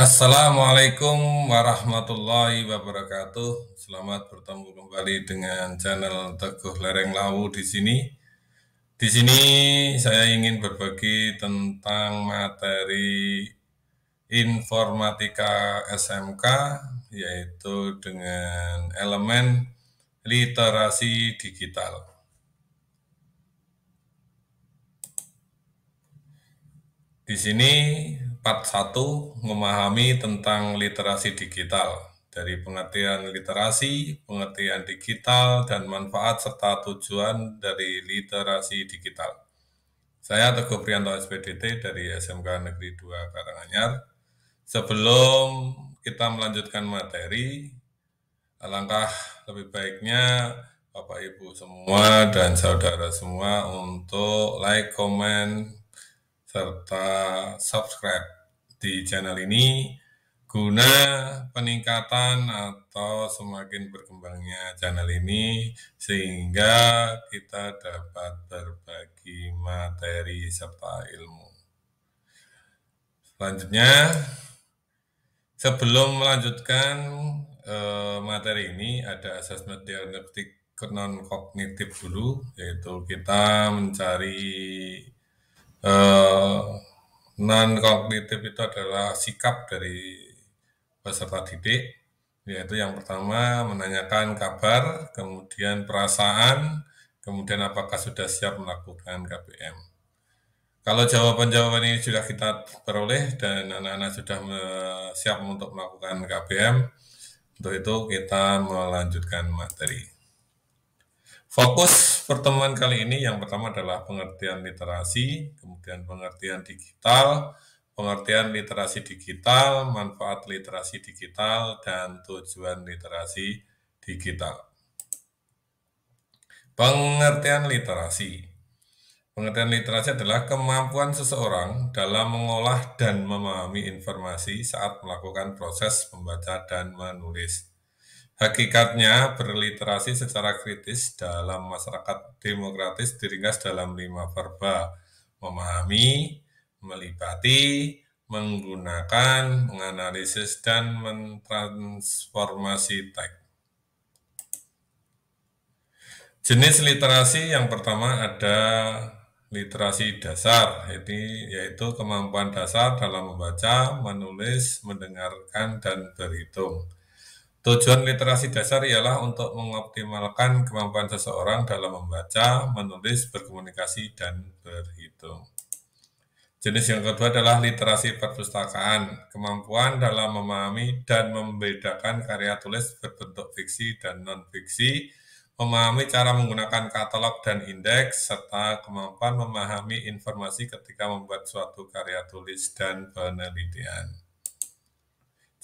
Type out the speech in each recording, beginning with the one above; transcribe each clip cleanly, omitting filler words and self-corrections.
Assalamualaikum warahmatullahi wabarakatuh. Selamat bertemu kembali dengan channel Teguh Lereng Lawu di sini. Di sini saya ingin berbagi tentang materi informatika SMK, yaitu dengan elemen literasi digital. Di sini part 1 memahami tentang literasi digital, dari pengertian literasi, pengertian digital, dan manfaat serta tujuan dari literasi digital. Saya Teguh Priyanto SPDT dari SMK Negeri 2 Karanganyar. Sebelum kita melanjutkan materi, alangkah lebih baiknya Bapak Ibu semua dan saudara semua untuk like, komen, serta subscribe di channel ini guna peningkatan atau semakin berkembangnya channel ini sehingga kita dapat berbagi materi serta ilmu. Selanjutnya, sebelum melanjutkan materi ini ada asesmen diagnostik non-kognitif dulu, yaitu kita mencari non-kognitif itu adalah sikap dari peserta didik, yaitu yang pertama menanyakan kabar, kemudian perasaan, kemudian apakah sudah siap melakukan KBM. Kalau jawaban-jawaban ini sudah kita peroleh dan anak-anak sudah siap untuk melakukan KBM, untuk itu kita melanjutkan materi. Fokus pertemuan kali ini yang pertama adalah pengertian literasi, kemudian pengertian digital, pengertian literasi digital, manfaat literasi digital, dan tujuan literasi digital. Pengertian literasi. Pengertian literasi adalah kemampuan seseorang dalam mengolah dan memahami informasi saat melakukan proses membaca dan menulis. Hakikatnya, berliterasi secara kritis dalam masyarakat demokratis diringkas dalam 5 verba: memahami, melibati, menggunakan, menganalisis, dan mentransformasi teks. Jenis literasi yang pertama ada literasi dasar, yaitu kemampuan dasar dalam membaca, menulis, mendengarkan, dan berhitung. Tujuan literasi dasar ialah untuk mengoptimalkan kemampuan seseorang dalam membaca, menulis, berkomunikasi, dan berhitung. Jenis yang kedua adalah literasi perpustakaan, kemampuan dalam memahami dan membedakan karya tulis berbentuk fiksi dan non-fiksi, memahami cara menggunakan katalog dan indeks, serta kemampuan memahami informasi ketika membuat suatu karya tulis dan penelitian.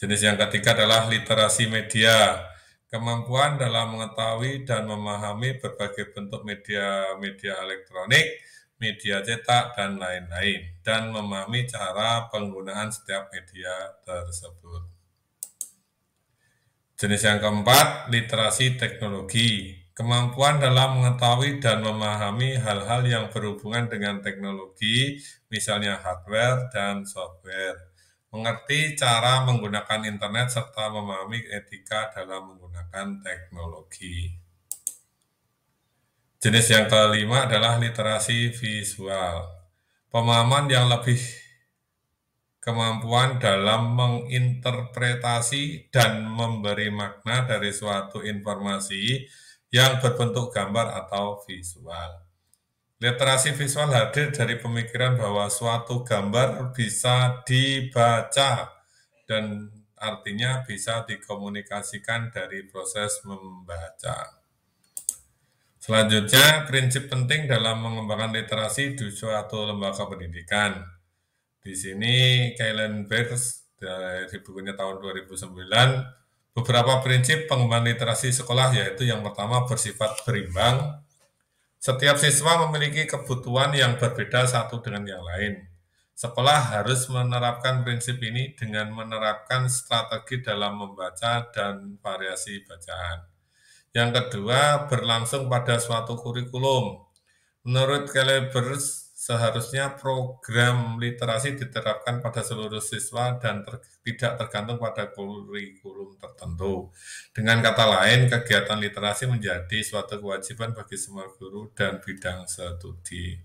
Jenis yang ketiga adalah literasi media, kemampuan dalam mengetahui dan memahami berbagai bentuk media elektronik, media cetak, dan lain-lain, dan memahami cara penggunaan setiap media tersebut. Jenis yang keempat, literasi teknologi, kemampuan dalam mengetahui dan memahami hal-hal yang berhubungan dengan teknologi, misalnya hardware dan software. Mengerti cara menggunakan internet serta memahami etika dalam menggunakan teknologi. Jenis yang kelima adalah literasi visual, pemahaman yang lebih kemampuan dalam menginterpretasi dan memberi makna dari suatu informasi yang berbentuk gambar atau visual. Literasi visual hadir dari pemikiran bahwa suatu gambar bisa dibaca dan artinya bisa dikomunikasikan dari proses membaca. Selanjutnya, prinsip penting dalam mengembangkan literasi di suatu lembaga pendidikan. Di sini Kaylen Bears dari bukunya tahun 2009, beberapa prinsip pengembangan literasi sekolah, yaitu yang pertama bersifat berimbang. Setiap siswa memiliki kebutuhan yang berbeda satu dengan yang lain. Sekolah harus menerapkan prinsip ini dengan menerapkan strategi dalam membaca dan variasi bacaan. Yang kedua, berlangsung pada suatu kurikulum. Menurut Kaylen Bears, seharusnya program literasi diterapkan pada seluruh siswa dan tidak tergantung pada kurikulum tertentu. Dengan kata lain, kegiatan literasi menjadi suatu kewajiban bagi semua guru dan bidang studi.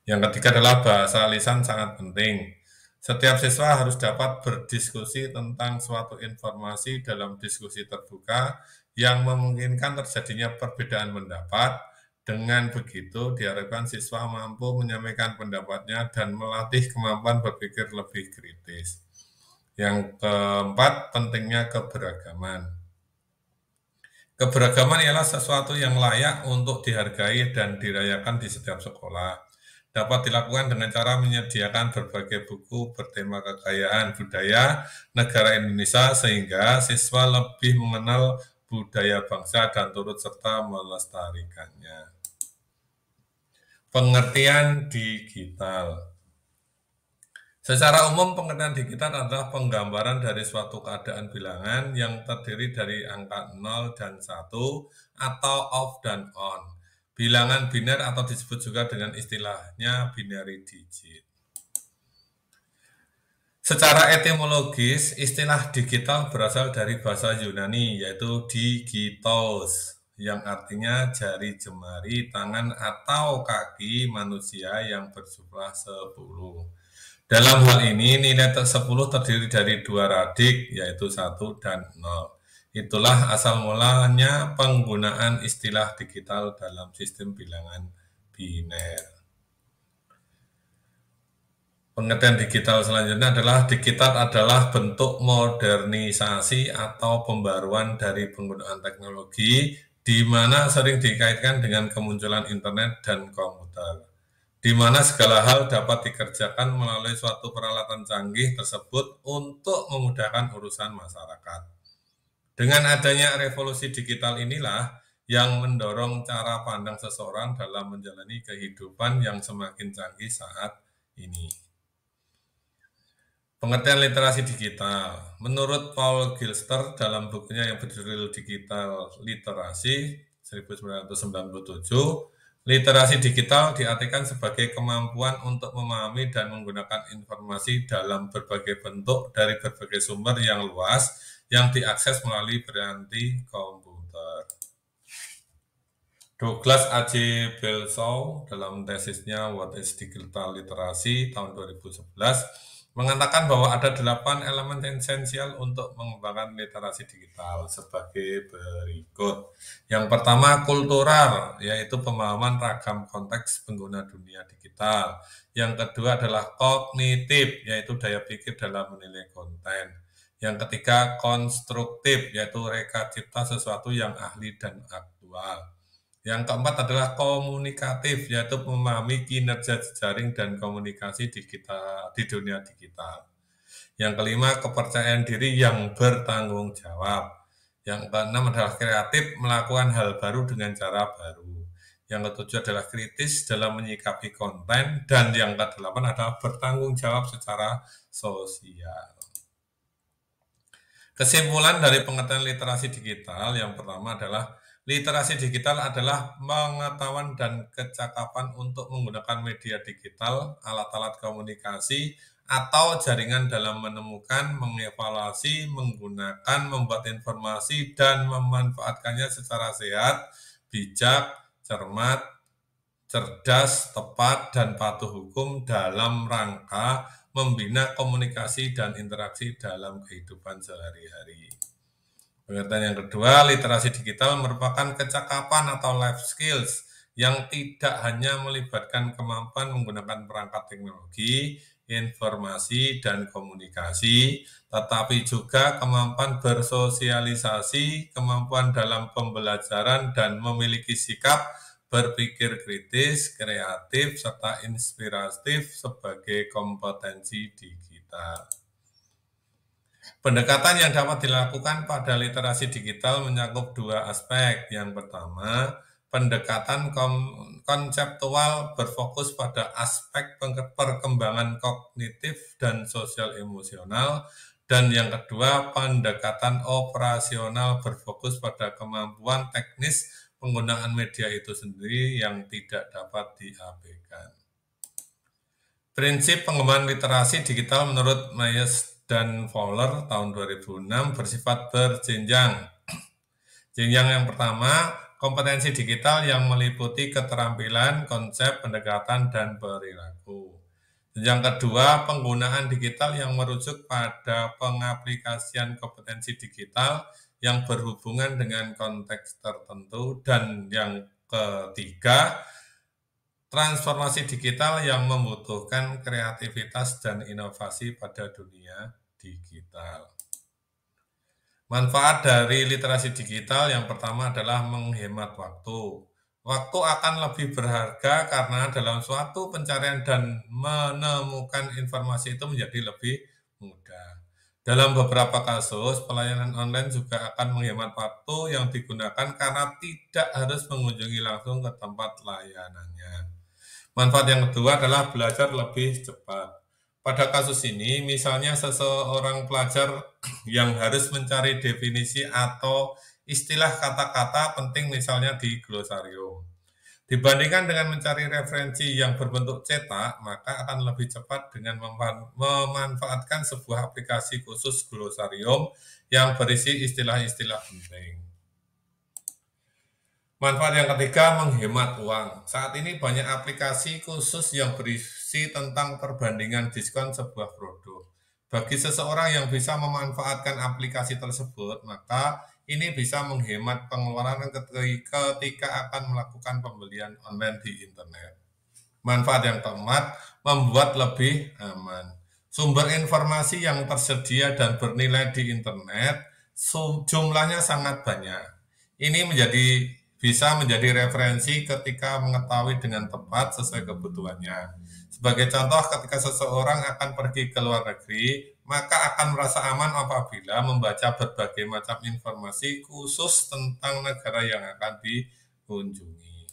Yang ketiga adalah bahasa lisan sangat penting. Setiap siswa harus dapat berdiskusi tentang suatu informasi dalam diskusi terbuka yang memungkinkan terjadinya perbedaan pendapat. Dengan begitu, diharapkan siswa mampu menyampaikan pendapatnya dan melatih kemampuan berpikir lebih kritis. Yang keempat, pentingnya keberagaman. Keberagaman ialah sesuatu yang layak untuk dihargai dan dirayakan di setiap sekolah. Dapat dilakukan dengan cara menyediakan berbagai buku bertema kekayaan budaya negara Indonesia sehingga siswa lebih mengenal budaya bangsa dan turut serta melestarikannya. Pengertian digital. Secara umum, pengertian digital adalah penggambaran dari suatu keadaan bilangan yang terdiri dari angka 0 dan 1 atau off dan on. Bilangan biner atau disebut juga dengan istilahnya binary digit. Secara etimologis, istilah digital berasal dari bahasa Yunani yaitu digitos yang artinya jari jemari tangan atau kaki manusia yang berjumlah 10. Dalam hal ini, nilai 10 terdiri dari dua radik, yaitu 1 dan 0. Itulah asal mulanya penggunaan istilah digital dalam sistem bilangan biner. Pengertian digital selanjutnya adalah digital adalah bentuk modernisasi atau pembaruan dari penggunaan teknologi di mana sering dikaitkan dengan kemunculan internet dan komputer, di mana segala hal dapat dikerjakan melalui suatu peralatan canggih tersebut untuk memudahkan urusan masyarakat. Dengan adanya revolusi digital inilah yang mendorong cara pandang seseorang dalam menjalani kehidupan yang semakin canggih saat ini. Pengertian literasi digital. Menurut Paul Gilster dalam bukunya yang berjudul Digital Literasi 1997, literasi digital diartikan sebagai kemampuan untuk memahami dan menggunakan informasi dalam berbagai bentuk dari berbagai sumber yang luas yang diakses melalui piranti komputer. Douglas A.J. Belsow dalam tesisnya What is Digital Literacy tahun 2011 mengatakan bahwa ada 8 elemen esensial untuk mengembangkan literasi digital sebagai berikut. Yang pertama, kultural, yaitu pemahaman ragam konteks pengguna dunia digital. Yang kedua adalah kognitif, yaitu daya pikir dalam menilai konten. Yang ketiga, konstruktif, yaitu reka cipta sesuatu yang ahli dan aktual. Yang keempat adalah komunikatif, yaitu memahami kinerja jejaring dan komunikasi digital di dunia digital. Yang kelima, kepercayaan diri yang bertanggung jawab. Yang keenam adalah kreatif, melakukan hal baru dengan cara baru. Yang ketujuh adalah kritis dalam menyikapi konten. Dan yang kedelapan adalah bertanggung jawab secara sosial. Kesimpulan dari pengertian literasi digital yang pertama adalah literasi digital adalah pengetahuan dan kecakapan untuk menggunakan media digital, alat-alat komunikasi, atau jaringan dalam menemukan, mengevaluasi, menggunakan, membuat informasi, dan memanfaatkannya secara sehat, bijak, cermat, cerdas, tepat, dan patuh hukum dalam rangka membina komunikasi dan interaksi dalam kehidupan sehari-hari. Pengertian yang kedua, literasi digital merupakan kecakapan atau life skills yang tidak hanya melibatkan kemampuan menggunakan perangkat teknologi, informasi, dan komunikasi, tetapi juga kemampuan bersosialisasi, kemampuan dalam pembelajaran, dan memiliki sikap berpikir kritis, kreatif, serta inspiratif sebagai kompetensi digital. Pendekatan yang dapat dilakukan pada literasi digital mencakup dua aspek. Yang pertama, pendekatan konseptual berfokus pada aspek perkembangan kognitif dan sosial emosional. Dan yang kedua, pendekatan operasional berfokus pada kemampuan teknis penggunaan media itu sendiri yang tidak dapat diabaikan. Prinsip pengembangan literasi digital menurut Myers dan Fowler tahun 2006 bersifat berjenjang. Jenjang yang pertama, kompetensi digital yang meliputi keterampilan, konsep, pendekatan, dan perilaku. Yang kedua, penggunaan digital yang merujuk pada pengaplikasian kompetensi digital yang berhubungan dengan konteks tertentu. Dan yang ketiga, transformasi digital yang membutuhkan kreativitas dan inovasi pada dunia digital. Manfaat dari literasi digital yang pertama adalah menghemat waktu. Waktu akan lebih berharga karena dalam suatu pencarian dan menemukan informasi itu menjadi lebih mudah. Dalam beberapa kasus, pelayanan online juga akan menghemat waktu yang digunakan karena tidak harus mengunjungi langsung ke tempat layanannya. Manfaat yang kedua adalah belajar lebih cepat. Pada kasus ini, misalnya seseorang pelajar yang harus mencari definisi atau istilah kata-kata penting misalnya di glosarium. Dibandingkan dengan mencari referensi yang berbentuk cetak, maka akan lebih cepat dengan memanfaatkan sebuah aplikasi khusus glosarium yang berisi istilah-istilah penting. Manfaat yang ketiga, menghemat uang. Saat ini banyak aplikasi khusus yang berisi tentang perbandingan diskon sebuah produk. Bagi seseorang yang bisa memanfaatkan aplikasi tersebut, maka ini bisa menghemat pengeluaran ketika akan melakukan pembelian online di internet. Manfaat yang keempat, membuat lebih aman. Sumber informasi yang tersedia dan bernilai di internet, jumlahnya sangat banyak. Ini bisa menjadi referensi ketika mengetahui dengan tepat sesuai kebutuhannya. Sebagai contoh, ketika seseorang akan pergi ke luar negeri, maka akan merasa aman apabila membaca berbagai macam informasi khusus tentang negara yang akan dikunjungi.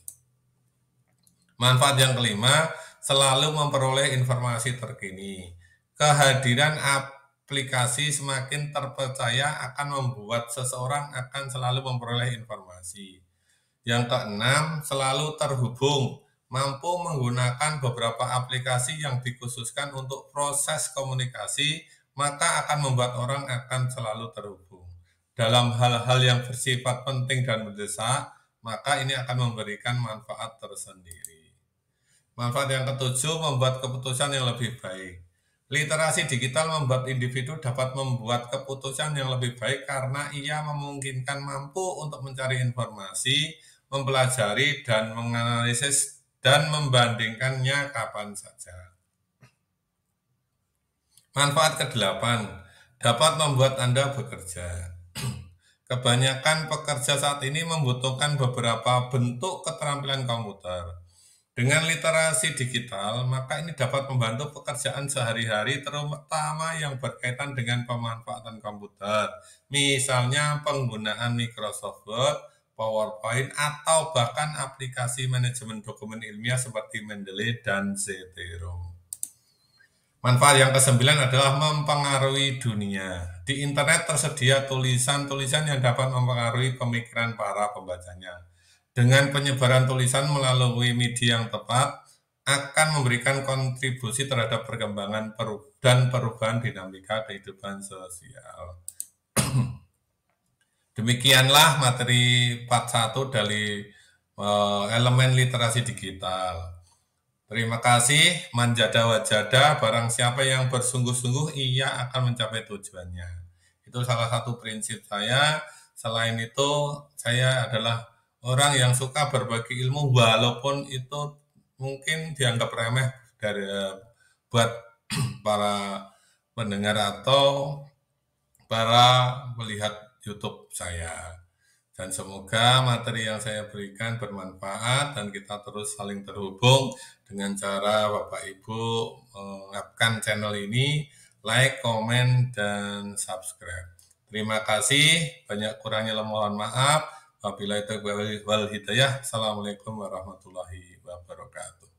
Manfaat yang kelima, selalu memperoleh informasi terkini. Kehadiran aplikasi semakin terpercaya akan membuat seseorang akan selalu memperoleh informasi. Yang keenam, selalu terhubung, mampu menggunakan beberapa aplikasi yang dikhususkan untuk proses komunikasi, maka akan membuat orang akan selalu terhubung. Dalam hal-hal yang bersifat penting dan mendesak, maka ini akan memberikan manfaat tersendiri. Manfaat yang ketujuh, membuat keputusan yang lebih baik. Literasi digital membuat individu dapat membuat keputusan yang lebih baik karena ia memungkinkan mampu untuk mencari informasi, mempelajari, dan menganalisis dan membandingkannya kapan saja. Manfaat ke-8, dapat membuat Anda bekerja. Kebanyakan pekerja saat ini membutuhkan beberapa bentuk keterampilan komputer. Dengan literasi digital, maka ini dapat membantu pekerjaan sehari-hari terutama yang berkaitan dengan pemanfaatan komputer. Misalnya penggunaan Microsoft Word, PowerPoint, atau bahkan aplikasi manajemen dokumen ilmiah seperti Mendeley dan Zotero. Manfaat yang ke-9 adalah mempengaruhi dunia. Di internet tersedia tulisan-tulisan yang dapat mempengaruhi pemikiran para pembacanya. Dengan penyebaran tulisan melalui media yang tepat, akan memberikan kontribusi terhadap perkembangan dan perubahan dinamika kehidupan sosial. Demikianlah materi part 1 dari elemen literasi digital. Terima kasih, manjada wajada, barang siapa yang bersungguh-sungguh ia akan mencapai tujuannya. Itu salah satu prinsip saya. Selain itu, saya adalah orang yang suka berbagi ilmu walaupun itu mungkin dianggap remeh buat para pendengar atau para melihat YouTube saya. Dan semoga materi yang saya berikan bermanfaat dan kita terus saling terhubung dengan cara Bapak Ibu mengupkan channel ini, like, komen, dan subscribe. Terima kasih, banyak kurangnya mohon maaf. Wabillahi taufiq wal hidayah. Assalamualaikum warahmatullahi wabarakatuh.